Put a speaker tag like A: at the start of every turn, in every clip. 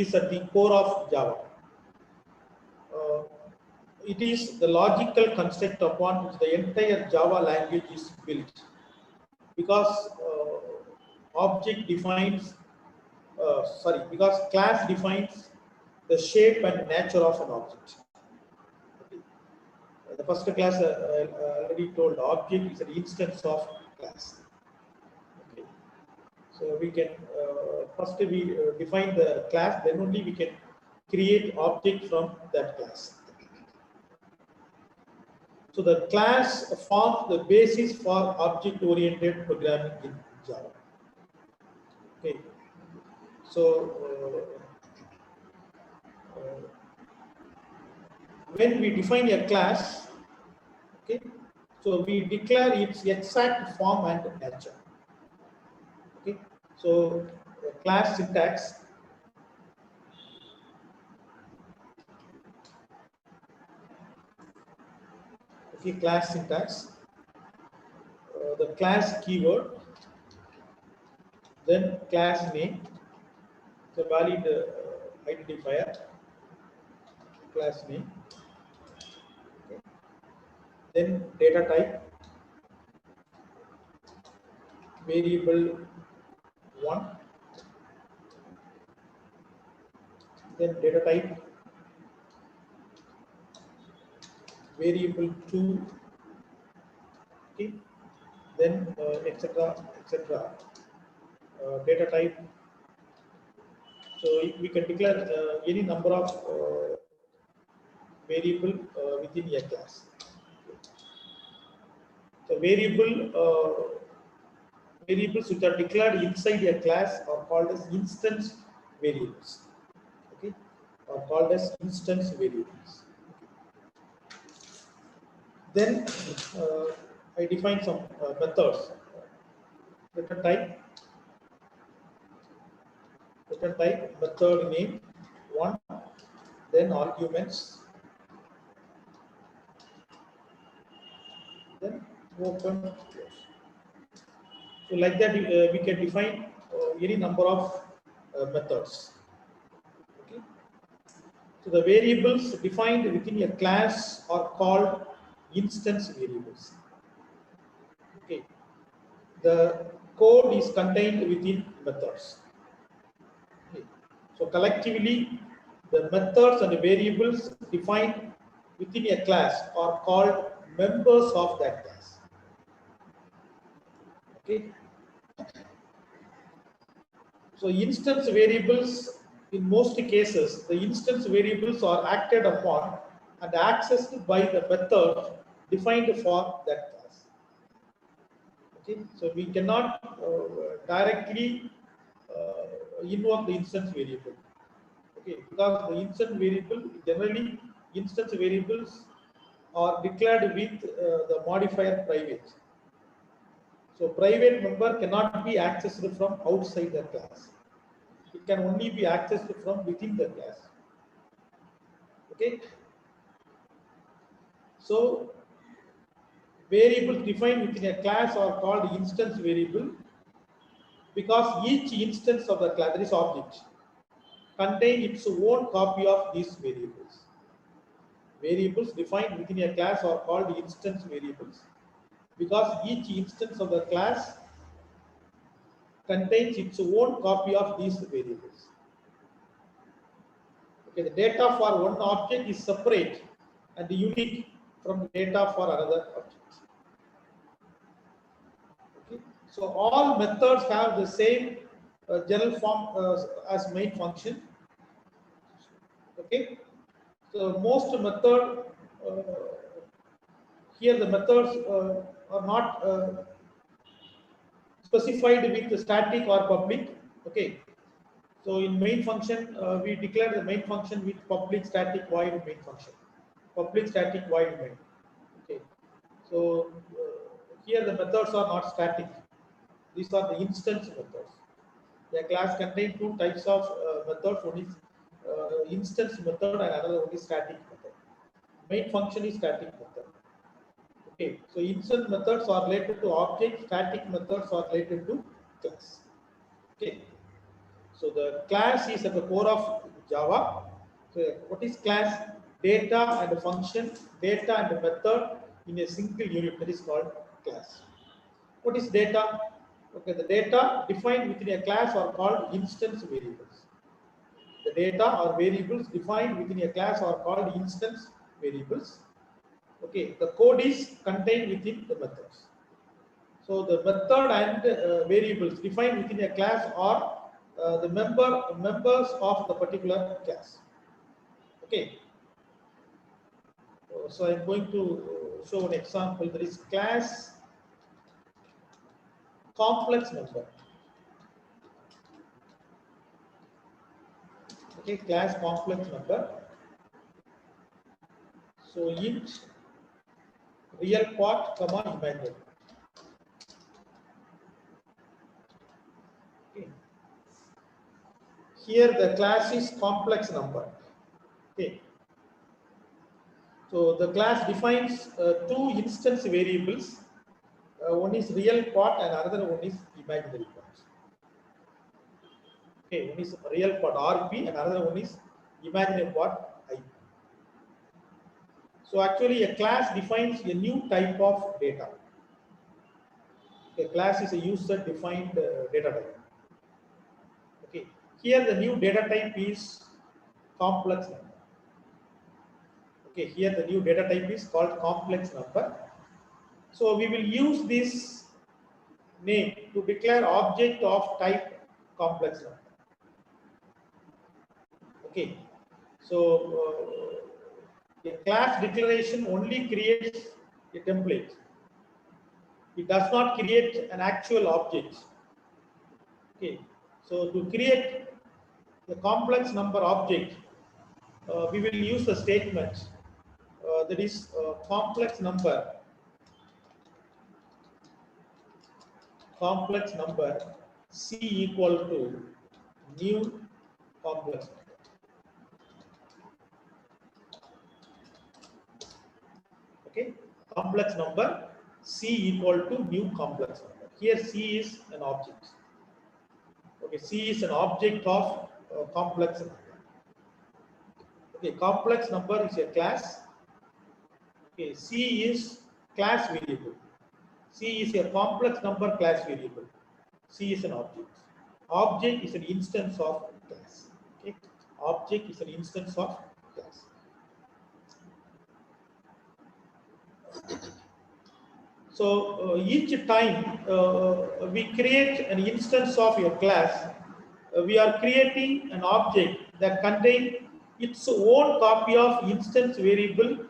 A: is at the core of Java. It is the logical construct upon which the entire Java language is built, because object defines, because class defines the shape and nature of an object. The first class already told, object is an instance of class. Okay. So we can first we define the class, then only we can create object from that class. So the class forms the basis for object-oriented programming in Java. Okay. So when we define a class, okay, so we declare its exact form and nature. Okay. So class syntax. Okay, class syntax. The class keyword, then class name, the valid identifier, class name, okay. Then data type, variable 1, then data type, variable 2, okay. Then etc. Data type. So we can declare any number of variable within a class. So variables which are declared inside a class are called as instance variables. Okay, are called as instance variables. Then I define some methods. Return type, method name 1, then arguments, then open, close. So like that we can define any number of methods. Okay. So the variables defined within a class are called instance variables. Okay. The code is contained within methods. Okay. So collectively, the methods and the variables defined within a class are called members of that class. Okay. So instance variables, in most cases, the instance variables are acted upon and accessed by the method defined for that class. Okay. So we cannot directly invoke the instance variable. Okay, because the instance variable, generally instance variables are declared with the modifier private. So private member cannot be accessed from outside the class. It can only be accessed from within the class. Okay. So variables defined within a class are called instance variable because each instance of the class, that is object, contain its own copy of these variables. Variables defined within a class are called instance variables because each instance of the class contains its own copy of these variables. Okay, the data for one object is separate and unique from the data for another object. Okay, so all methods have the same general form as main function. Okay, so most method here the methods are not specified with static or public. Okay, so in main function we declare the main function with public static void main function, public static void main. Okay, so here the methods are not static. These are the instance methods. The class contains two types of methods. One is instance method and another one is static method. Main function is static method. Okay, so instance methods are related to object, static methods are related to class. Okay, So the class is at the core of Java. So what is class? Data and a function, data and a method in a single unit, that is called class. What is data? Okay, the data defined within a class are called instance variables. The data or variables defined within a class are called instance variables. Okay, the code is contained within the methods. So the method and variables defined within a class are the members of the particular class. Okay. So I'm going to show an example. There is class complex number. Okay, class complex number. So int real part comma imaginary. Okay. Here the class is complex number. Okay. So the class defines two instance variables. One is real part and another one is imaginary part. Okay, one is real part RP and another one is imaginary part IP. So actually a class defines a new type of data. A class is a user defined data type. Okay, here the new data type is complex number. Okay, here the new data type is called complex number. So we will use this name to declare object of type complex number. Okay, so a class declaration only creates a template. It does not create an actual object. Okay, so to create the complex number object, we will use the statement that is complex number C equal to new complex number. Okay, complex number C equal to new complex number. Here C is an object. Okay, C is an object of complex number. Okay, complex number is a class. Okay, C is class variable. C is a complex number class variable. C is an object. Object is an instance of class. Okay, object is an instance of class. So each time we create an instance of your class, we are creating an object that contains its own copy of instance variable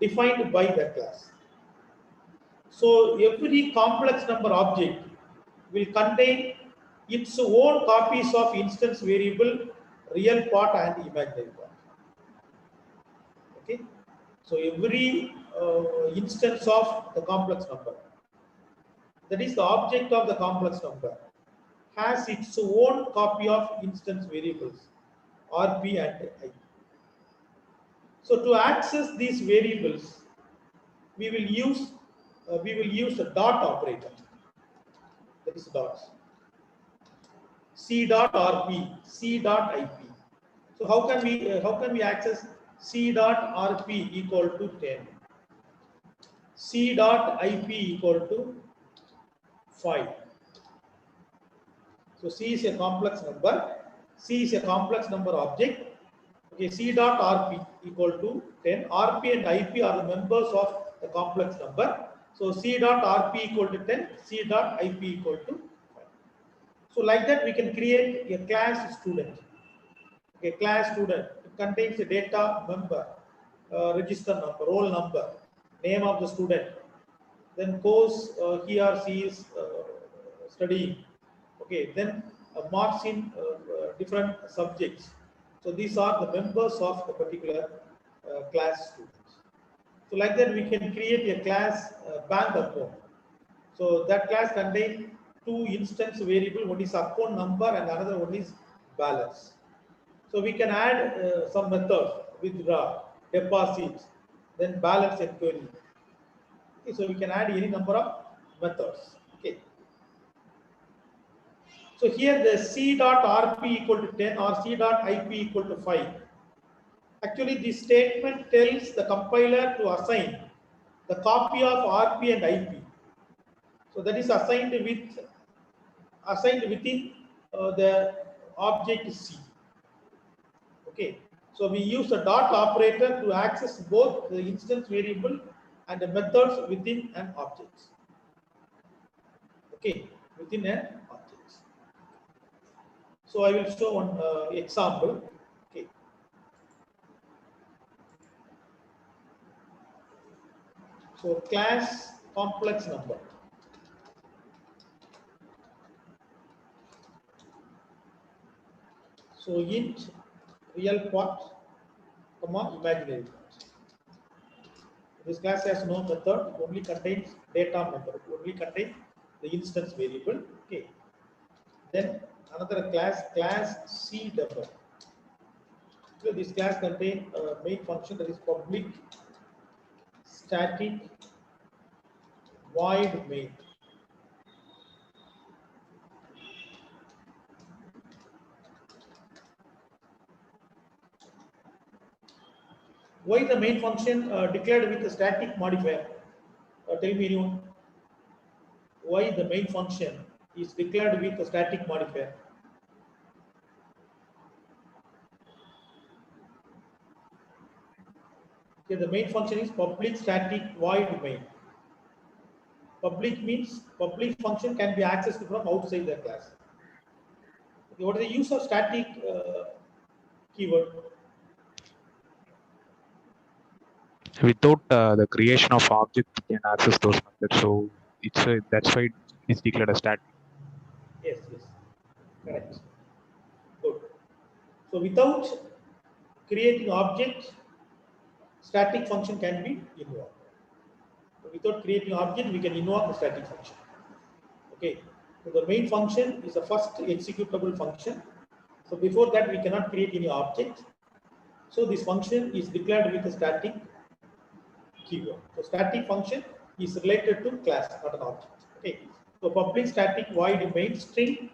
A: defined by that class. So every complex number object will contain its own copies of instance variable, real part and imaginary part. Okay, so every instance of the complex number, that is the object of the complex number, has its own copy of instance variables, RP and IP. So to access these variables, we will use a dot operator. That is dots. C dot RP, C dot IP. So how can we access C dot RP equal to 10, C dot IP equal to 5. So C is a complex number. C is a complex number object. Okay, C dot RP equal to 10. RP and IP are the members of the complex number. So C dot RP equal to 10. C dot IP equal to 5. So like that we can create a class student. A class student, it contains a data, member, register number, roll number, name of the student, then course he or she is studying. Okay, then marks in different subjects. So these are the members of the particular class students. So like that we can create a class bank account. So that class contains two instance variable, one is account number and another one is balance. So we can add some methods, withdraw, deposit, then balance and query. Okay, so we can add any number of methods. Okay. So here the C dot RP equal to 10 or C dot IP equal to 5. Actually, this statement tells the compiler to assign the copy of RP and IP. So that is assigned within the object C. Okay. So we use the dot operator to access both the instance variable and the methods within an object. Okay, within an object. So I will show one example. Okay. So class complex number. So int real part, comma imaginary part. This class has no method, only contains data member, only contains the instance variable. Okay. Then another class C demo. So this class contains a main function that is public static void main. Why the main function declared with a static modifier? Tell me anyone. Why the main function is declared with a static modifier? Okay, the main function is public static void main. Public means public function can be accessed from outside the class. Okay, what is the use of static keyword?
B: Without the creation of object, we can access those methods. So that's why it's declared as static.
A: Yes, correct. Good. So without creating object, static function can be invoked. So without creating object, we can invoke the static function. Okay. So the main function is the first executable function. So before that, we cannot create any object. So this function is declared with a static keyword. So static function is related to class, not an object. Okay. So public static void main string.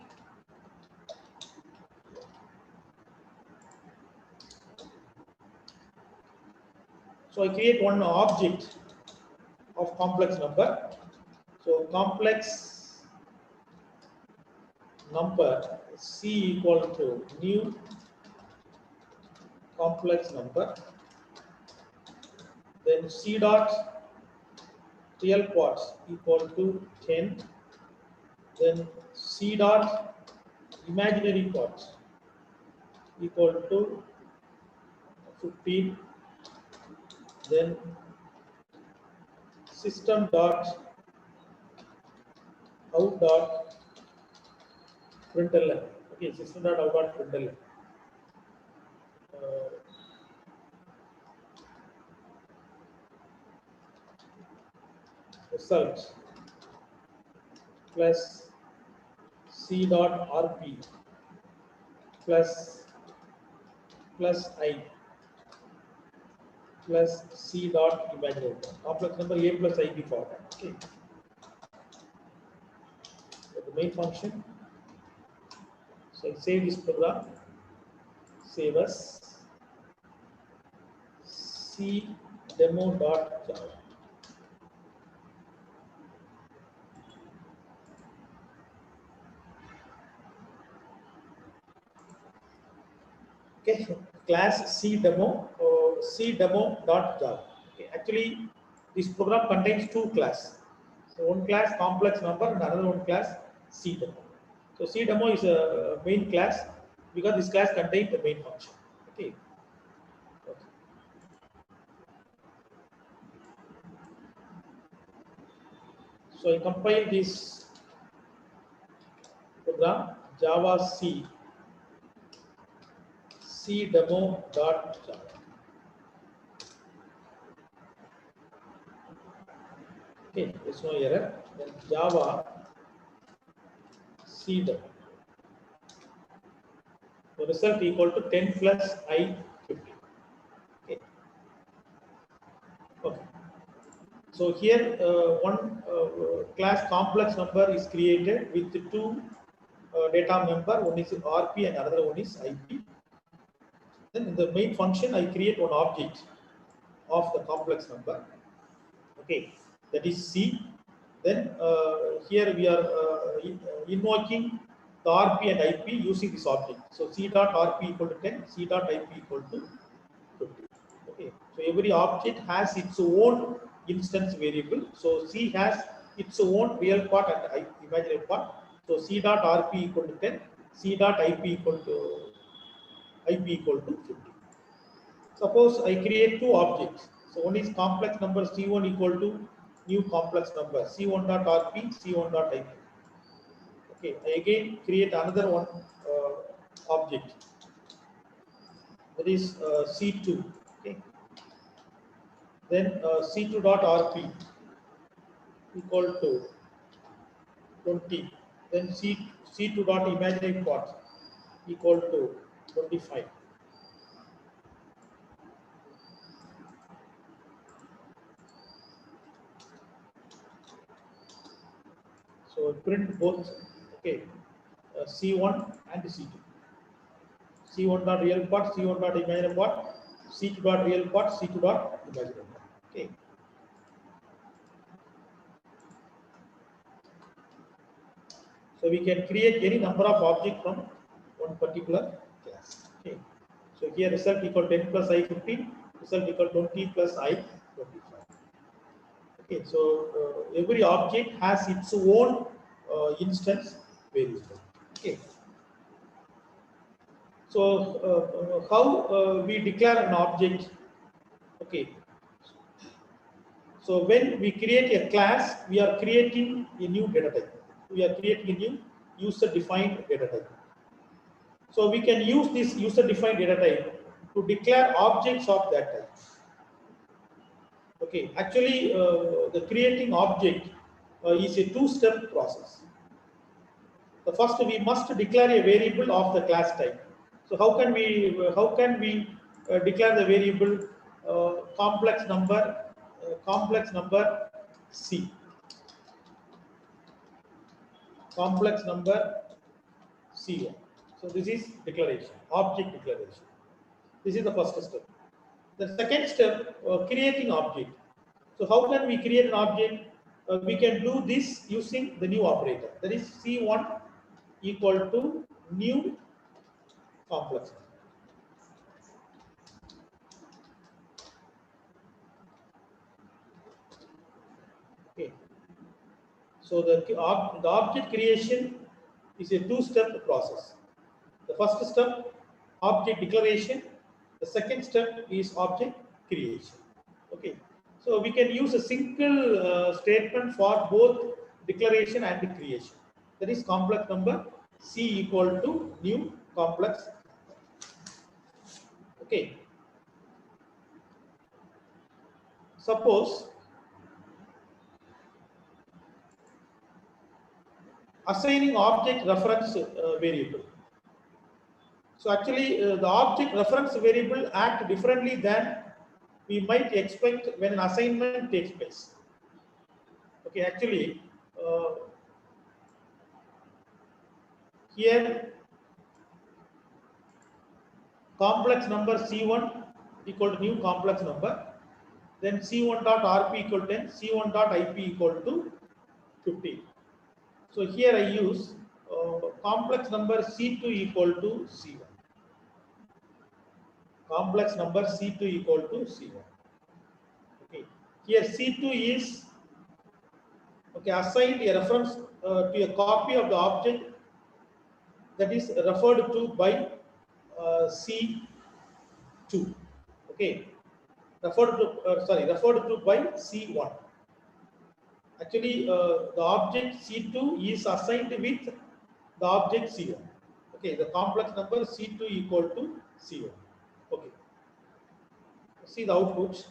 A: So I create one object of complex number. So complex number C equal to new complex number. Then C dot real parts equal to 10. Then C dot imaginary parts equal to 15. Then system dot out dot println. Okay, system dot out dot println. Result plus C dot RP plus I plus C dot imaginary complex number A plus IB format. Okay. So the main function. So I save this program. Save as C demo dot Java. Okay, class C demo dot Java. Okay, actually, this program contains two classes. So one class complex number and another one class C demo. So C demo is a main class because this class contains the main function. Okay. So I compile this program Java C demo dot Java. Okay, there's no error. Then Java C demo. The result equal to 10 plus I 50. Okay. Okay. So here one class complex number is created with two data member, one is RP and another one is IP. Then in the main function, I create one object of the complex number. Okay, that is C. Then here we are invoking the RP and IP using this object. So C dot RP equal to 10, C dot IP equal to 50. Okay, so every object has its own instance variable. So C has its own real part and imaginary part. So C dot RP equal to 10, C dot IP equal to 50. Suppose I create two objects. So one is complex number C1 equal to new complex number C1 dot RP, C1 dot IP. Okay, I again create another one object, that is C2. Okay, then C2 dot RP equal to 20. Then C2 dot imaginary part equal to 25. So print both, okay, C1 and C2. C1 dot real part, C1 dot imaginary part, C2 dot real part, C2 dot imaginary part. Okay. So we can create any number of objects from one particular class. Okay. So here result equal 10 plus I 15, result equal 20 plus I 25. Okay. So every object has its own instance variable. Okay. So how we declare an object? Okay. So when we create a class, we are creating a new data type. We are creating a new user-defined data type. So we can use this user-defined data type to declare objects of that type. Okay. Actually, the creating object is a two-step process. The first, we must declare a variable of the class type. So how can we declare the variable complex number C, complex number C1. So this is declaration, object declaration. This is the first step. The second step, creating object. So how can we create an object? We can do this using the new operator. That is C1 equal to new complex number. Okay. So the object creation is a two-step process. The first step, object declaration. The second step is object creation. Okay. So we can use a single statement for both declaration and creation. That is complex number C equal to new complex. Okay. Suppose assigning object reference variable. So actually the object reference variable act differently than we might expect when an assignment takes place. Okay, actually here complex number C1 equal to new complex number, then C1 dot RP equal to 10, C1 dot IP equal to 15. So here I use complex number C2 equal to C1. Complex number C2 equal to C1. Okay. Here C2 is assigned a reference to a copy of the object that is referred to by C2. Okay. Referred to by C1. Actually, the object C2 is assigned with the object C1. Okay, the complex number C2 equal to C1. Okay. See the outputs.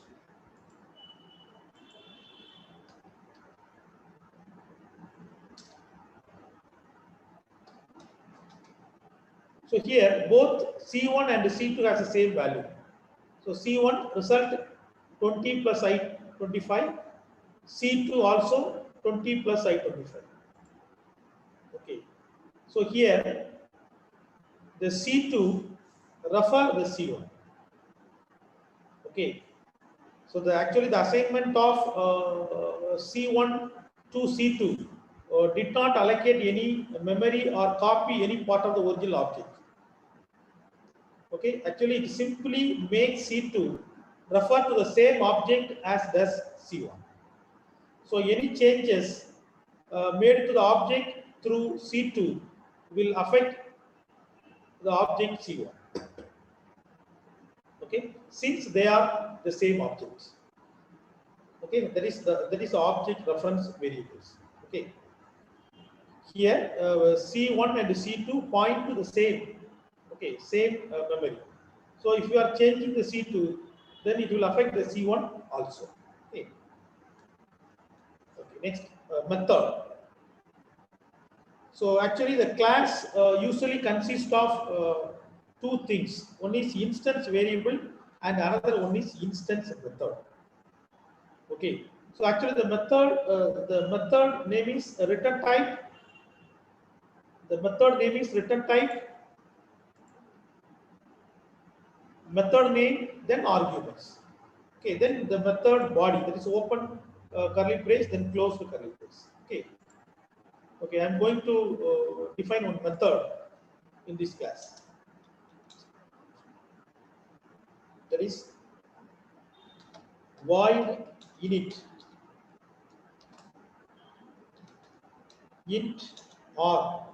A: So here both C1 and C2 has the same value. So C1 result 20 plus I 25. C2 also 20 plus I 25. Okay. So here the C2 refer the C1. Okay. So actually the assignment of C1 to C2 did not allocate any memory or copy any part of the original object. Okay, actually it simply makes C2 refer to the same object as does C1. So any changes made to the object through C2 will affect the object C1. Okay, since they are the same objects. Okay, that is the object reference variables. Okay, here C1 and C2 point to the same. Okay, same memory. So if you are changing the C2, then it will affect the C1 also. Okay. Okay. Next method. So actually the class usually consists of two things. One is instance variable and another one is instance method. Okay. So actually the method name is return type. The method name is return type. Method name, then arguments. Okay, then the method body, that is open curly brace, then close the curly brace. Okay, okay, I'm going to define one method in this class. That is void init int r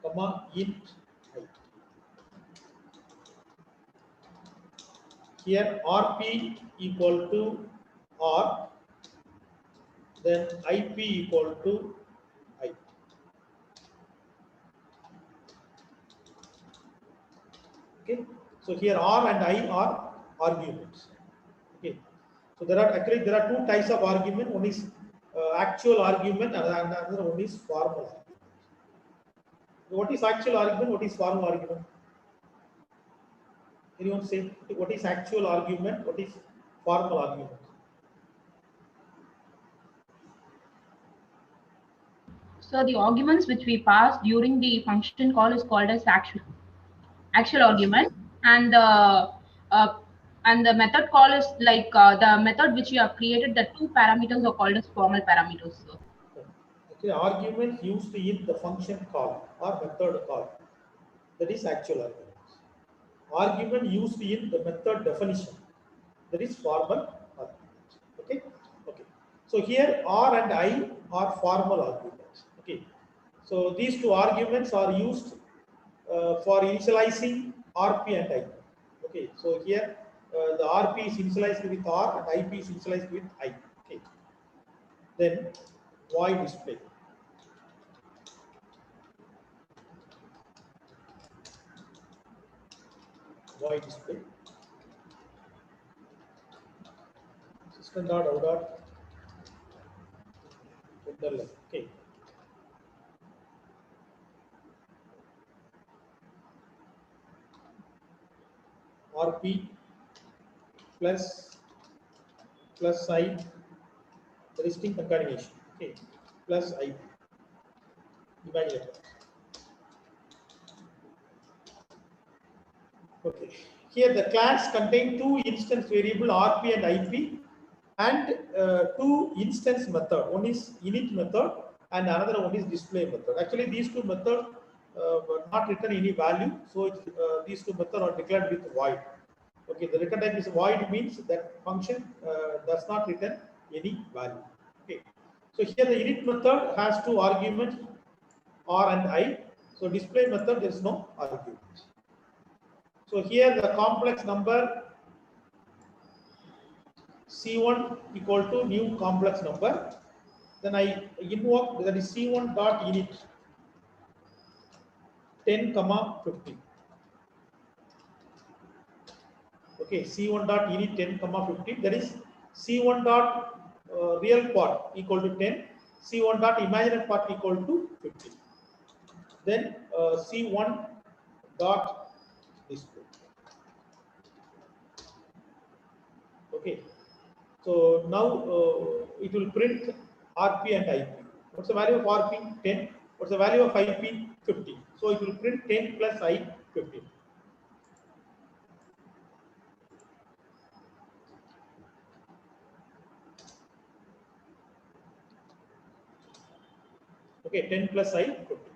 A: comma int I. Here rp equal to r, then ip equal to I. Okay, so here r and I are arguments. Okay, so there are two types of argument. One is actual argument and another one is formal argument. What is actual argument? What is formal argument? Anyone say what is actual argument? What is formal argument?
C: So the arguments which we pass during the function call is called as actual argument, and the method call is like the method which you have created. The two parameters are called as formal parameters. So.
A: Okay, argument used in the function call or method call, that is actual argument. Argument used in the method definition, that is formal argument. Okay, okay. So here R and I are formal arguments. Okay, so these two arguments are used for initializing RP and IP. Okay, so here the RP is initialized with R and IP is initialized with I. Okay, then void display. Void display. System.out. Okay. RP plus I, the listing concatenation. Okay, plus IP. Imagine it. Okay. Here the class contains two instance variable RP and IP and two instance method. One is init method and another one is display method. Actually, these two methods were not written any value, so these two methods are declared with void. Okay, the return type is void means that function does not return any value. Okay, so here the init method has two arguments R and I. So display method there is no argument. So here the complex number C1 equal to new complex number. Then I invoke, that is C1 dot init 10, 50. Okay, C1 dot init 10, 50. That is C1 dot real part equal to 10, C1 dot imaginary part equal to 50. Then C1 dot display. Okay, so now it will print RP and IP. What's the value of RP? 10. What's the value of IP? 50. So it will print 10 plus I 15. Okay, 10 plus I 15.